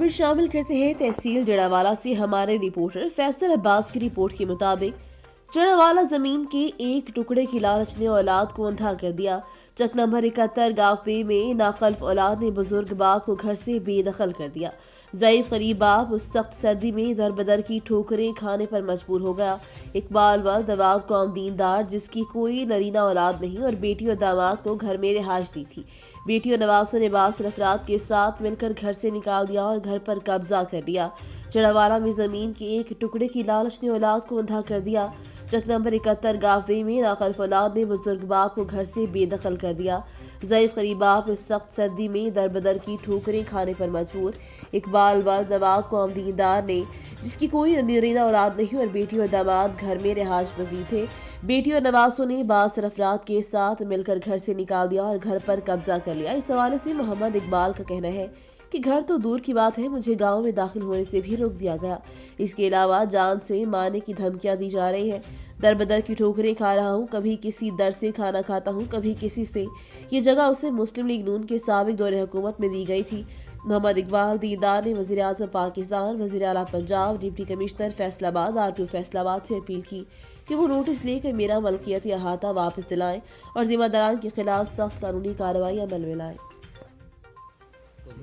खबर शामिल करते हैं तहसील जड़ावाला से हमारे रिपोर्टर फैसल अब्बास की रिपोर्ट के मुताबिक जड़ावाला जमीन के एक टुकड़े की लालच ने औलाद को अंधा कर दिया। चक नंबर 71 गांव पे में नाखल्फ औलाद ने बुजुर्ग बाप को घर से बेदखल कर दिया। ज़ईफ गरीब बाप उस सख्त सर्दी में दर बदर की ठोकरें खाने पर मजबूर हो गया। इकबाल वल नवाब कौम दीनदार जिसकी कोई नरीना औलाद नहीं और बेटी और दामाद को घर में रिहाइश दी थी। बेटी और नवासों ने बासर अफराद के साथ मिलकर घर से निकाल दिया और घर पर कब्जा कर लिया। जड़ावाला में जमीन के एक टुकड़े की लालच ने औलाद को अंधा कर दिया। चक नंबर 71 गांव में नाखल्फ औलाद ने बुजुर्ग बाप को घर से बेदखल कर दिया। ज़ईफ गरीब बाप इस सख्त सर्दी में दर बदर की ठोकरें खाने पर मजबूर। इकबाल वल नवाब कौम दीनदार ने जिसकी कोई नरीना औलाद नहीं और बेटी और दामाद घर में रिहाइश पजीर थे। बेटी और नवासों ने बासर अफराद के साथ मिलकर घर से निकाल दिया और घर पर कब्जा कर लिया। इस हवाले से मोहम्मद इकबाल का कहना है कि घर तो दूर की बात है, मुझे गांव में दाखिल होने से भी रोक दिया गया। इसके अलावा जान से मारने की धमकियां दी जा रही हैं। दर बदर की ठोकरें खा रहा हूं, कभी किसी दर से खाना खाता हूं, कभी किसी से। ये जगह उसे मुस्लिम लीग नून के साबिक दौरे हुकूमत में दी गई थी। मोहम्मद इकबाल दीनदार ने वज़ीर आज़म पाकिस्तान, वज़ीर आला Punjab, deputy commissioner Faisalabad, RPO Faisalabad से अपील की कि वो नोटिस लेकर मेरा मलकियती अहाता वापस दिलाएं और जिम्मेदारान के खिलाफ सख्त कानूनी कार्रवाई अमल में लाएं।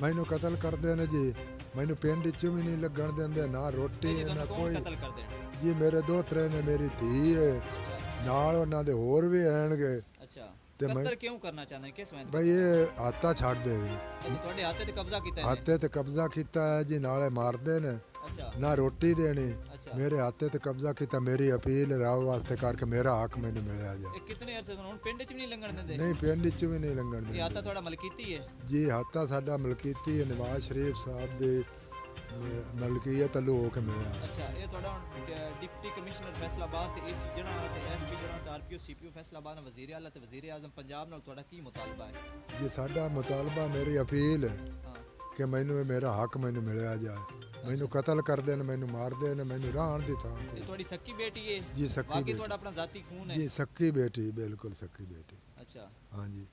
मैनू कतल करते ने जी, मैनू पिंड च भी नहीं लगन देंदे, ना रोटी ना कोई जी। मेरे दो त्रे ने, मेरी धी है नाल, उन्हां दे होर भी हैणगे। ते मैं क्यों करना चाहते हैं किस वजह भाई ये हाथा छाड़ दे भी ਤੁਹਾਡੇ ਹੱਥੇ ਤੇ ਕਬਜ਼ਾ ਕੀਤਾ ਹੈ हाथे ते कब्जा कीता है जी, नाले मारदे ने ना रोटी देनी। मेरे हाथे ते कब्जा कीता। मेरी अपील राव वास्ते करके मेरा हक मैनू मिलिया जाए। कितने अरसे ਤੋਂ ਹੁਣ ਪਿੰਡ 'ਚ ਵੀ ਨਹੀਂ ਲੰਘਣ ਦਿੰਦੇ? नहीं पिंड च भी नहीं लंघण ਇਹ देंदे ਹਾਤਾ ਤੁਹਾਡਾ ਮਲਕੀਤੀ ਹੈ जी। हाथा साडा मलकीती है, नवाज शरीफ साहब दे मलकीयत लो के मिलिया। ਅੱਛਾ ਇਹ ਤੁਹਾਡਾ ਡਿਪਟੀ ਕਮਿਸ਼ਨਰ ਫੈਸਲਾਬਾਦ ਤੇ ਇਸ ਜਿਹੜਾ ਤੇ SP ਜਿਹੜਾ ਤੇ RPO CPO ਫੈਸਲਾਬਾਦ ਵਜ਼ੀਰ ਆਲਾ ਤੇ ਵਜ਼ੀਰ ਆਜ਼ਮ ਪੰਜਾਬ ਨਾਲ ਤੁਹਾਡਾ ਕੀ ਮੁਤਾਲਬਾ ਹੈ जी? साडा मुतालबा, मेरी अपील है कि मैनू मेरा हक मैनू मिलिया जाए। मैनू कतल करते हैं, मैनू मारते हैं, मैनू रहन दी थां ਇਹ ਤੁਹਾਡੀ ਸੱਕੀ ਬੇਟੀ ਹੈ जी। सक्की ਬਾਕੀ बेटी ਤੁਹਾਡਾ ਆਪਣਾ ਜ਼ਾਤੀ ਖੂਨ ਹੈ जी, सक्की बेटी, बिल्कुल सक्की बेटी। ਅੱਛਾ हाँ जी।